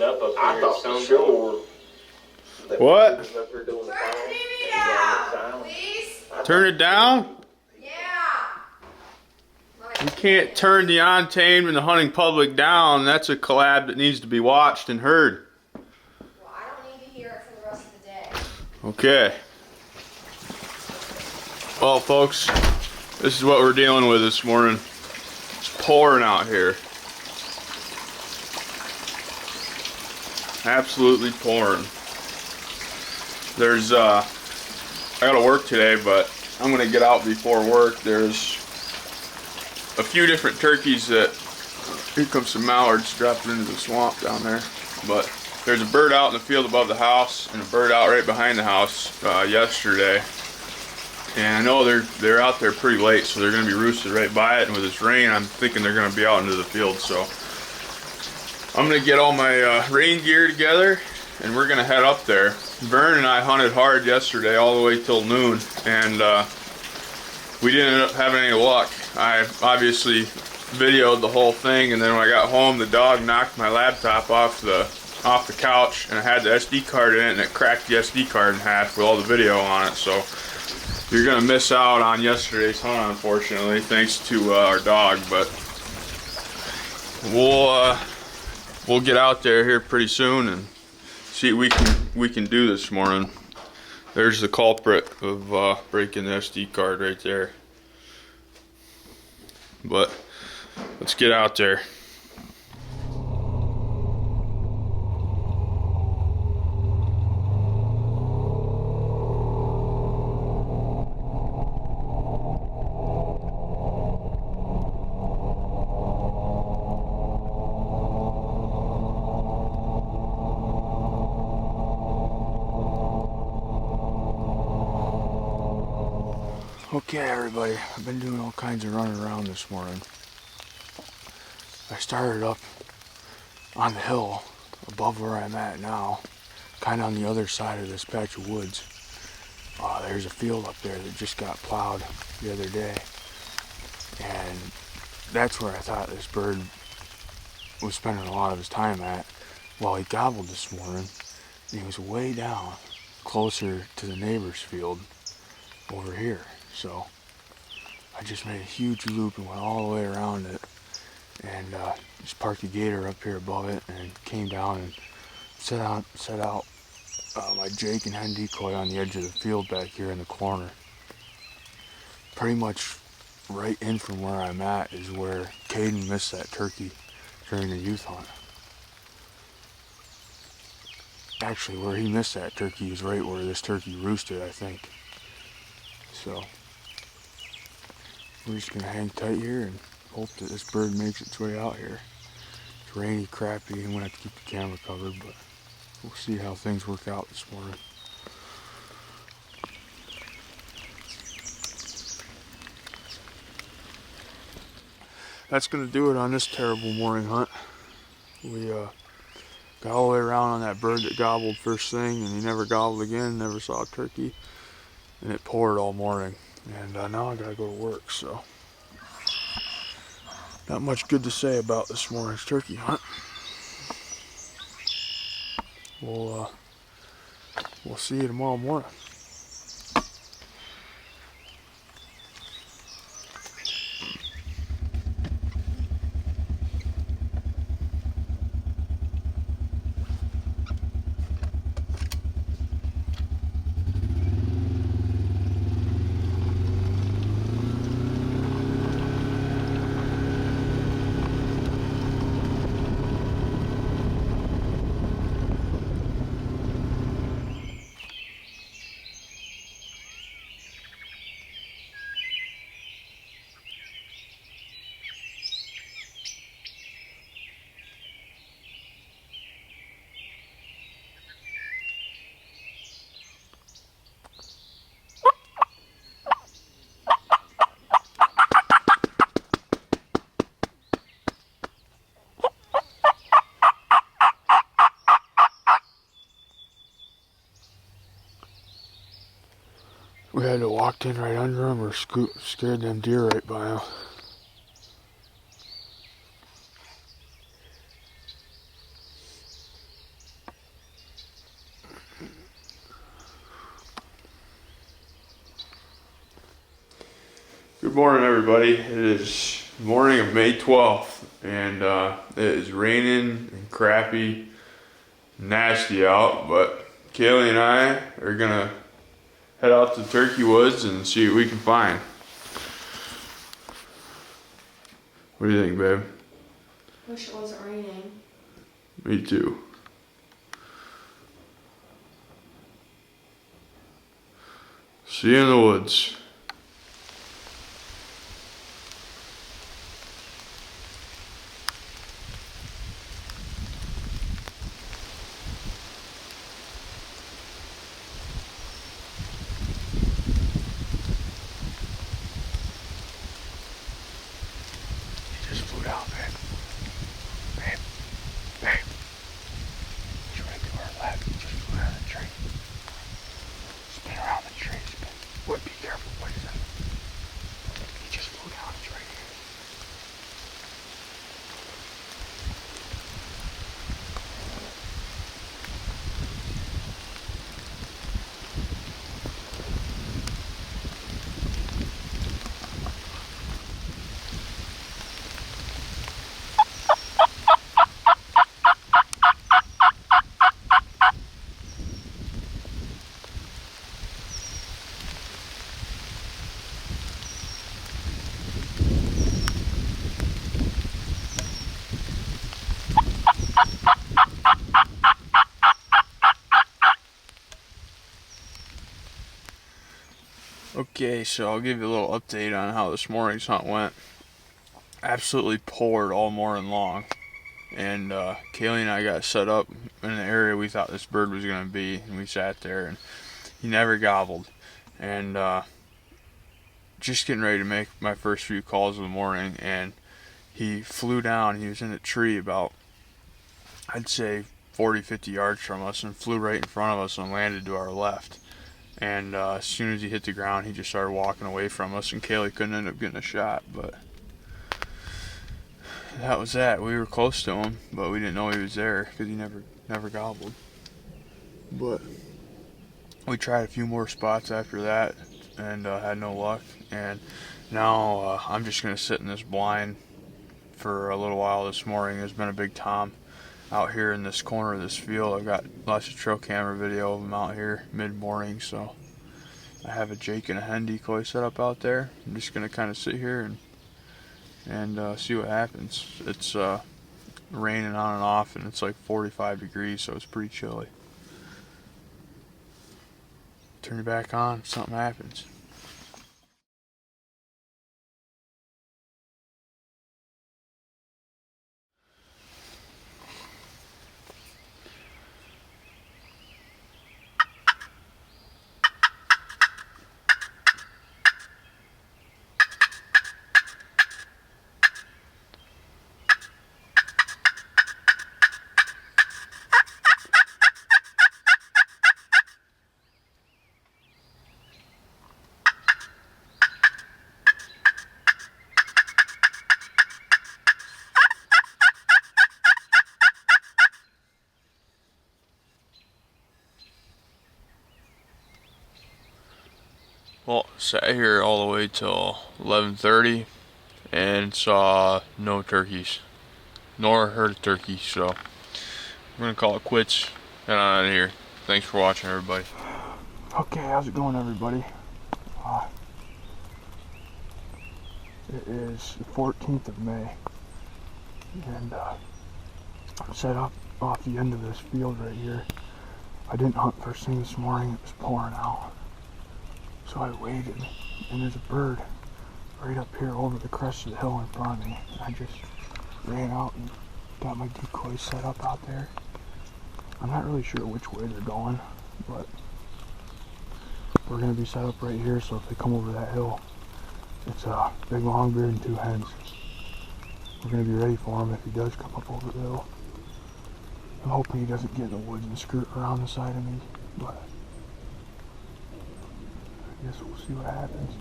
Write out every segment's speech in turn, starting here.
cleaned up here. I thought for sure. What? Up here doing the phone. Turn it down? You can't turn the Untamed and the Hunting Public down. That's a collab that needs to be watched and heard. Well, I don't need to hear it for the rest of the day. Okay. Well, folks, this is what we're dealing with this morning. It's pouring out here. Absolutely pouring. There's, I gotta work today, but I'm gonna get out before work. There's a few different turkeys that, here comes some mallards dropping into the swamp down there. But there's a bird out in the field above the house and a bird out right behind the house yesterday. And I know they're out there pretty late, so they're gonna be roosted right by it. And with this rain, I'm thinking they're gonna be out into the field. So I'm gonna get all my rain gear together and we're gonna head up there. Vern and I hunted hard yesterday all the way till noon, and we didn't end up having any luck. I obviously videoed the whole thing, and then when I got home, the dog knocked my laptop off the couch, and I had the SD card in it, and it cracked the SD card in half with all the video on it. So you're gonna miss out on yesterday's hunt, unfortunately, thanks to our dog. But we'll get out there here pretty soon and see what we can do this morning. There's the culprit of breaking the SD card right there. But let's get out there. Okay, everybody, I've been doing all kinds of running around this morning. I started up on the hill above where I'm at now, kind of on the other side of this patch of woods. There's a field up there that just got plowed the other day, and that's where I thought this bird was spending a lot of his time at. Well, he gobbled this morning, and he was way down, closer to the neighbor's field over here. So I just made a huge loop and went all the way around it, and just parked the gator up here above it, and came down and set out my Jake and hen decoy on the edge of the field back here in the corner. Pretty much right in from where I'm at is where Caden missed that turkey during the youth hunt. Actually, where he missed that turkey is right where this turkey roosted, I think. So we're just gonna hang tight here and hope that this bird makes its way out here. It's rainy, crappy, and we're gonna have to keep the camera covered, but we'll see how things work out this morning. That's gonna do it on this terrible morning hunt. We got all the way around on that bird that gobbled first thing, and he never gobbled again, never saw a turkey, and it poured all morning. And now I gotta go to work, so not much good to say about this morning's turkey hunt. We'll see you tomorrow morning. We had to walk in right under them or scared them deer right by them. Good morning, everybody. It is morning of May 12th, and it is raining and crappy, nasty out, but Kaylee and I are gonna head out to Turkey Woods and see what we can find. What do you think, babe? Wish it wasn't raining. Me too. See you in the woods. He just flew down, babe. Babe. He's right to our left. He just flew down the tree. Spin around the tree. Spin. Wait, be careful. What is that? He just flew down. It's right here. Okay, so I'll give you a little update on how this morning's hunt went. Absolutely poured all morning long, and Kaylee and I got set up in an area we thought this bird was going to be, and we sat there, and he never gobbled. And just getting ready to make my first few calls of the morning, and he flew down. He was in a tree about, I'd say, 40-50 yards from us, and flew right in front of us and landed to our left. And as soon as he hit the ground, he just started walking away from us, and Kaylee couldn't end up getting a shot. But that was that. We were close to him, but we didn't know he was there because he never gobbled. But we tried a few more spots after that and had no luck. And now I'm just going to sit in this blind for a little while this morning. There's been a big tom out here in this corner of this field. I've got lots of trail camera video of them out here mid-morning, so I have a Jake and a hen decoy set up out there. I'm just gonna kind of sit here and see what happens. It's raining on and off, and it's like 45 degrees, so it's pretty chilly. Turn it back on if something happens. Well, sat here all the way till 11:30 and saw no turkeys, nor heard a turkey, so we're gonna call it quits. Head on out of here. Thanks for watching, everybody. Okay, how's it going, everybody? It is the 14th of May, and I'm set up off the end of this field right here. I didn't hunt first thing this morning. It was pouring out. So I waited, and there's a bird right up here over the crest of the hill in front of me. I just ran out and got my decoy set up out there. I'm not really sure which way they're going, but we're going to be set up right here, so if they come over that hill, it's a big longbeard and two hens. We're going to be ready for him if he does come up over the hill. I'm hoping he doesn't get in the woods and skirt around the side of me, but I guess we'll see what happens.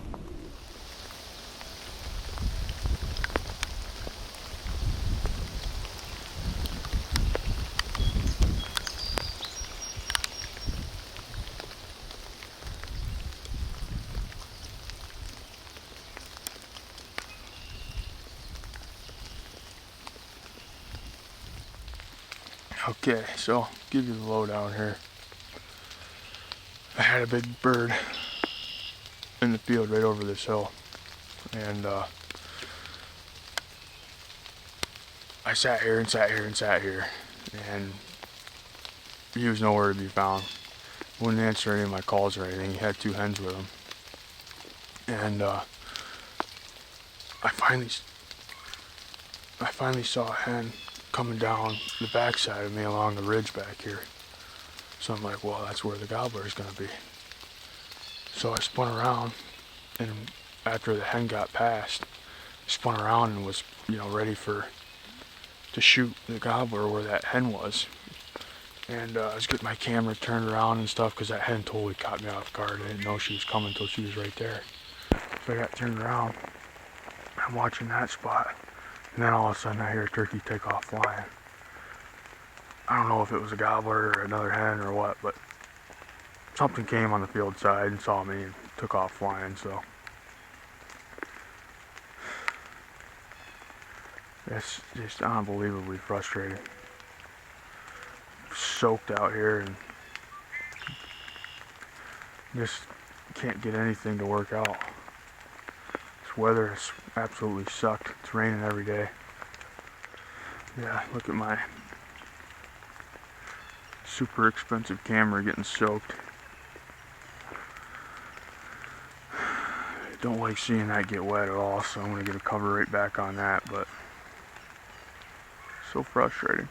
Okay, so give you the lowdown here. I had a big bird in the field right over this hill, and I sat here and sat here and sat here, and he was nowhere to be found. Wouldn't answer any of my calls or anything. He had 2 hens with him, and I finally saw a hen coming down the backside of me along the ridge back here. So I'm like, well, that's where the gobbler is gonna be. So I spun around, and after the hen got past, I spun around and was, ready to shoot the gobbler where that hen was. And I was getting my camera turned around and stuff because that hen totally caught me off guard. I didn't know she was coming until she was right there. So I got turned around. I'm watching that spot, and then all of a sudden I hear a turkey take off flying. I don't know if it was a gobbler or another hen or what, but something came on the field side and saw me and took off flying. So it's just unbelievably frustrating. Soaked out here and just can't get anything to work out. This weather has absolutely sucked. It's raining every day. Yeah, look at my super expensive camera getting soaked. Don't like seeing that get wet at all, so I'm gonna get a cover right back on that, but so frustrating.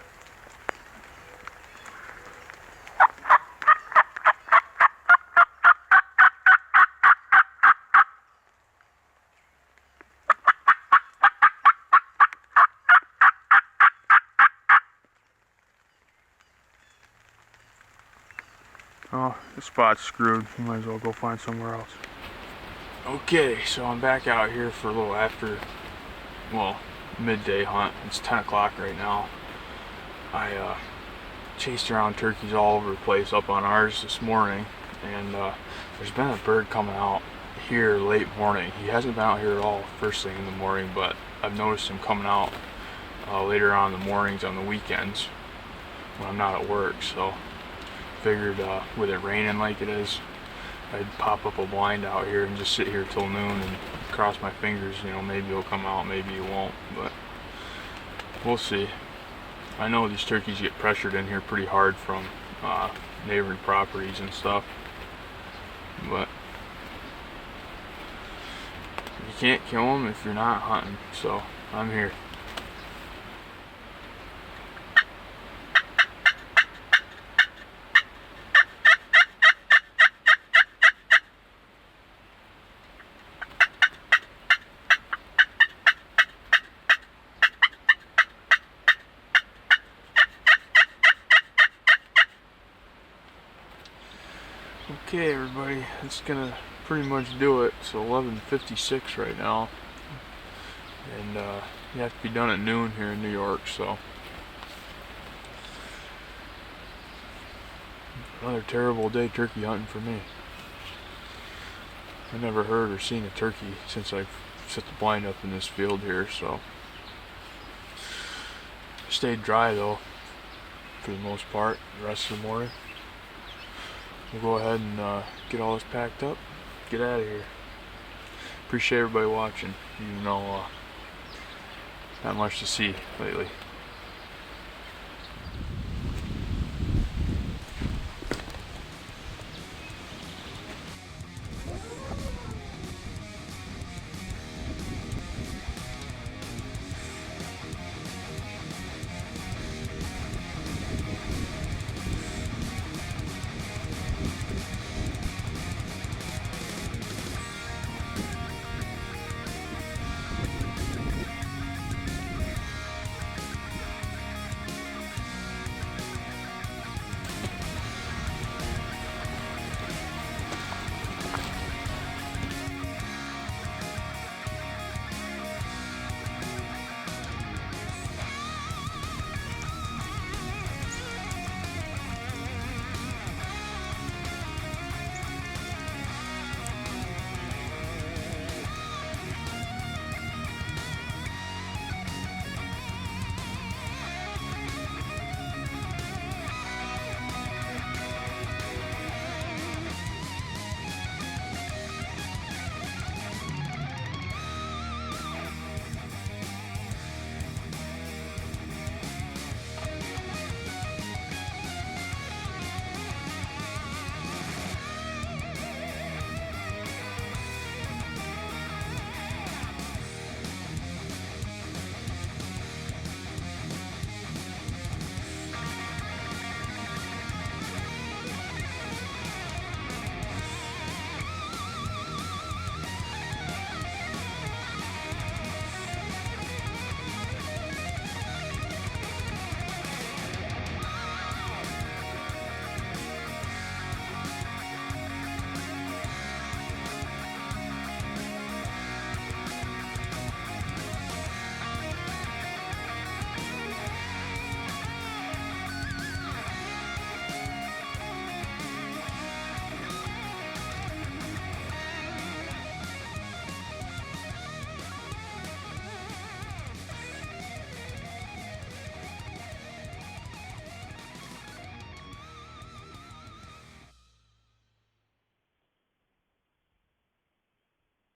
Oh, the spot's screwed. You might as well go find somewhere else. Okay, so I'm back out here for a little after, midday hunt. It's 10 o'clock right now. I chased around turkeys all over the place up on ours this morning, and there's been a bird coming out here late morning. He hasn't been out here at all first thing in the morning, but I've noticed him coming out later on in the mornings on the weekends when I'm not at work. So figured with it raining like it is, I'd pop up a blind out here and just sit here till noon and cross my fingers. Maybe he'll come out, maybe he won't, but we'll see. I know these turkeys get pressured in here pretty hard from neighboring properties and stuff, but you can't kill them if you're not hunting, so I'm here. Okay, everybody, that's gonna pretty much do it. It's 11:56 right now, and you have to be done at noon here in New York, so another terrible day turkey hunting for me. I never heard or seen a turkey since I set the blind up in this field here, so stayed dry though for the most part the rest of the morning. We'll go ahead and get all this packed up, get out of here. Appreciate everybody watching, even though not much to see lately.